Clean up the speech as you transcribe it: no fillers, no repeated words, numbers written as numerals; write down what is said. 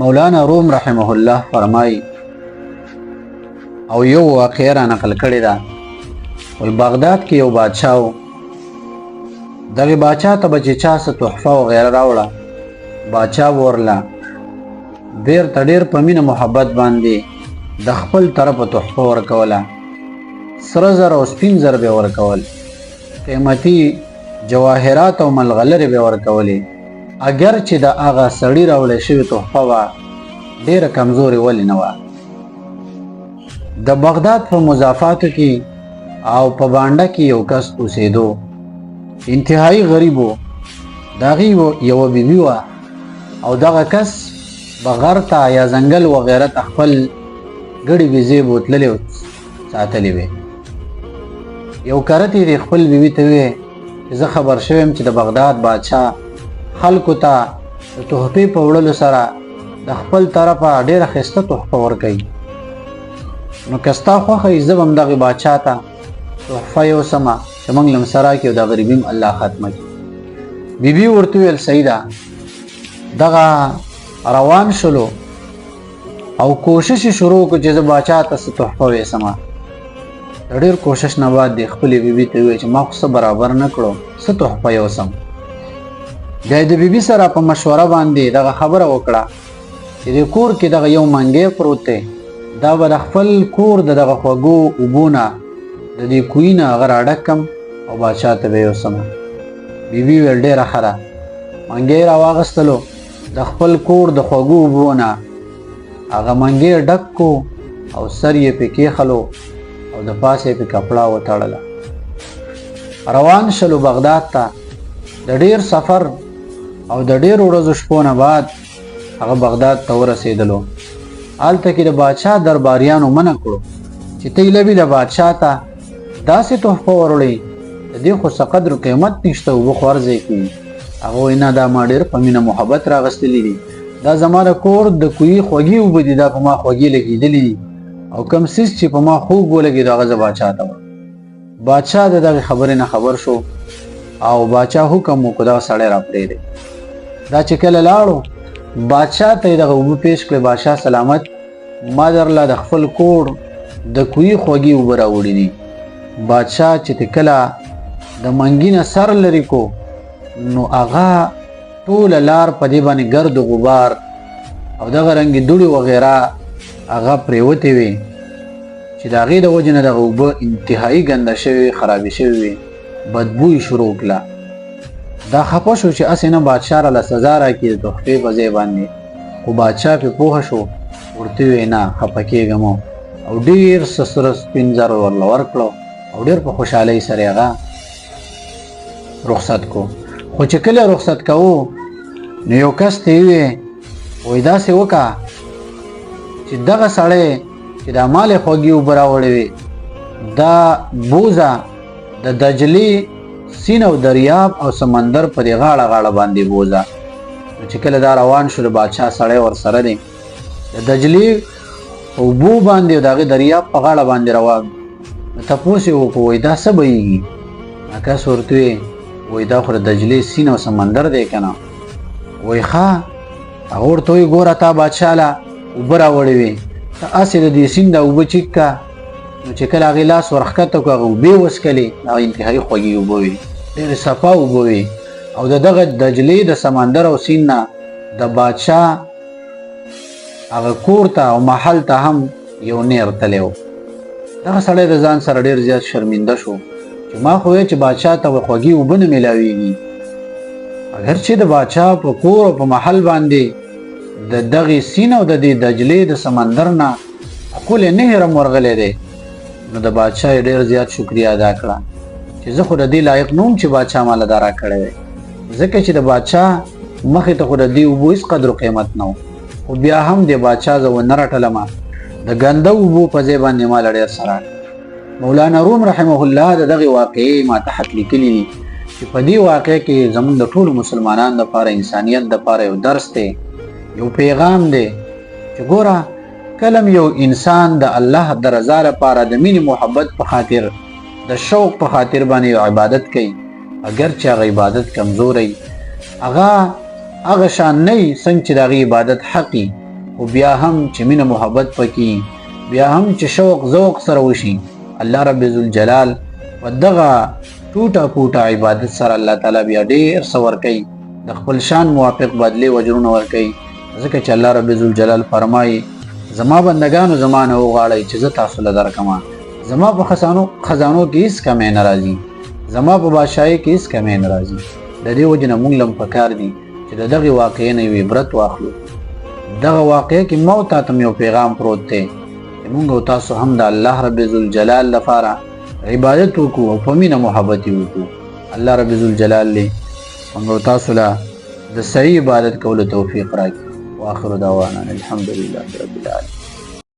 مولانا روم رحمه الله فرمای او یو واقعه را نقل کړی ده. وی بغداد کې یو بادشاه و. دغه بادشاه ته به چې چا څه تحفه وغیره راوړه، بادشاه ورله بیرته ډېر په مینه محبت باندې د خپل طرفه تحفه ورکوله. سره زر او سپین زر به ورکول، قیمتي جواهرات او ملغلرې به ورکولې، اگر چې د هغه سړي راوړې شوې تحفه وه ډېره کمزورې ولې نه وه. د بغداد په مضافاتو کې او په بانډه کې یو کس اوسېدو، انتهایی غریب و. د هغې یوه بیبي وه او دغه کس به غر ته یا ځنګل وغیره ته خپل ګډې ویزې بوتللې ساتلې وې. یو کرت یې خپل بیبي ته وویې چې زه خبر شوی چې د بغداد بادشاه خلکو ته د تحفې په وړلو سره د خپل طرفه ډېره ښایسته تحفه ورکوي، نو که ستا خوښه وي زه به همدغې بادشاه ته تحفه یوسمه چې موږ له هم سره کړي او دا غریبي هم الله ختمه کړي. بیبي ورته وویل صحیح ده. دغه روان شلو او کوشش یې شروع کړو چې زه بادشاه ته څه تحفه ویسمه. د ډېر کوشش نه بعد د خپلې بیبي ته وویل چې ما خو څه برابر نه کړو، څه تحفه یوسم. بیا د بیبي سره په مشوره باندې دغه خبره وکړه چې د کور کې دغه یو منګی پروت دی، دا به د خپل کور د دغه خوږو اوبو نه د دې کوهي نه هغه راډک کړم او بادشاه ته به یوسمه. بیبي ویل ډېره ښه ده. منګی راواغېستلو، د خپل کور د خوږو اوبو نه هغه منګی ډک کو او سر یې پې کېښلو او د پاسه یې پې کپړه وتړله. روان شلو بغداد ته. د ډېر سفر او د ډېرو ورځو شپو نه بعد هغه بغداد ته ورسېدلو. هلته کې د بادشاه درباریانو منع کړو چې ته لبي د بادشاه ته داسې تحفه وروړئ د دې خو څه قدر قیمت نشته، اوبه خو ارزی کړي. هغه وایي نه، دا ما ډېر په مینه محبت راغستلي دي، دا زما د کور د کوهي خوږې اوبه دي، دا په ما خوږې لګېدلي دي او کوم څیز چې په ما خوږ ولګېدو هغه زه بادشاه ته وړم. بادشاه د دغې خبرې نه خبر شو او بادشاه حکم وکړو دغه سړی راپرېږدئ. دا چې کله لاړو بادشاه ته یې دغه اوبه پیش کړې. بادشاه سلامت، ما درله د خپل کور د کوهي خوږې اوبه راوړي دي. بادشاه چې کله د منګي نه سر لرې کو نو هغه ټوله لار په دې باندې ګرد و غبار او دغه رنګې دوړې وغیره هغه پرېوتې وې چې د هغې د وجې نه دغه اوبه انتهایي ګنده شوې، خرابې شوې وې، بدبو یې شروع کړه. دا خفه شو چې هسې نه بادشاه راله سزا راکړي د تحفې په ځای باندې، خو بادشاه پې پوهه شو، ورته وویې نه خفه کېږم او ډېر څه سره سپین زر ورله ورکړو او ډېر په خوشحالۍ سره یې هغه رخصت کو. خو چې کله رخصت کوو نو یو کس ته یې وویې وایي داسې وکړه چې دغه سړی چې دا مال یې خوږې اوبه راوړې وې دا بوزه د دجلې سیند او دریاب او سمندر په دې غاړه غاړه باندې بوزه. نو چې کله دا روان شو د بادشاه سړی ورسره دی، د دجلې اوبو باندې او د هغې دریاب په غاړه باندې روان. نو تپوس یې وکړو وایي دا څه بهیږي؟ کس ورته ویې وایي دا خو د دجلې سیند او سمندر دی که نه؟ وایي ښه. هغه ورته وایي ګوره تا بادشاه له اوبه راوړې وې، ته هسې د دې سیند دا اوبه چیک که. نو چې کله هغې لاس ورښکته کړو هغه اوبې وڅکلې، هغه انتهایي خوږې اوبه وې، ډېرې صفا اوبه وې او د دغه دجلې د سمندر او سیند نه د بادشاه هغه کور ته او محل ته هم یو نیر تلی و. دغه سړی د ځان سره ډېر زیات شرمنده شو چې ما خو ویل چې بادشاه ته به خوږې اوبه نه میلاویږي، اگر چې د بادشاه په کور او په محل باندې د دغې سیند او د دې دجلې د سمندر نه ښکلی نهر هم ورغلی دی. نو د بادشاه یې ډېر زیات شکریه ادا کړه چې زه خو د دې لایق نه وم چې بادشاه ماله دا راکړی دی، ځکه چې د بادشاه مخې ته خو د دې اوبو هېڅ قدر و قیمت نه و، خو بیا هم د بادشاه زه ونه رټلمه، د ګنده اوبو په ځای باندې ماله ډېر څه راکړه. مولانا روم رحمه الله د دغې واقعې ماته حق لیکلي دي چې په دې واقع کې زموږ د ټولو مسلمانانو دپاره، انسانیت دپاره یو درس دی، یو پیغام دی چې ګوره کلم یو انسان د الله د رضا لپاره د مینې محبت په خاطر د شوق په خاطر باندې یو عبادت کوي، اگر چې هغه عبادت کمزوری هغه شان نه څنګه چې د هغې عبادت حقي او بیا هم چې مینه محبت پکې، بیا هم چې شوق ذوق سره وشي، الله رب ذوالجلال په دغه ټوټه پوټه عبادت سره الله تعالی بیا ډېر څه ورکوي، د خپل شان موافق بدلې وجرونه ورکوي. ځکه چې الله رب ذوالجلال فرمایي زما بندگانو زما نه وغواړئ چې زه تاسو له درکمه، زما په خزانو کې هېڅ کمی نه راځي، زما په بادشاهۍ کې هېڅ کمی نه راځي. د دې وجې نه موږ له هم پکار دي چې د دغې واقعې نه یو عبرت واخلو. دغه واقعه کې ما او تا ته یو پیغام پروت دی چې موږ او تاسو هم د الله رب ذوالجلال لپاره عبادت وکړو او په مینه محبت یې وکړو. الله رب ذوالجلال دې موږ او تاسو له د صحیح عبادت کولو توفیق راکړي. واخر دعوانا الحمد لله رب العالمين.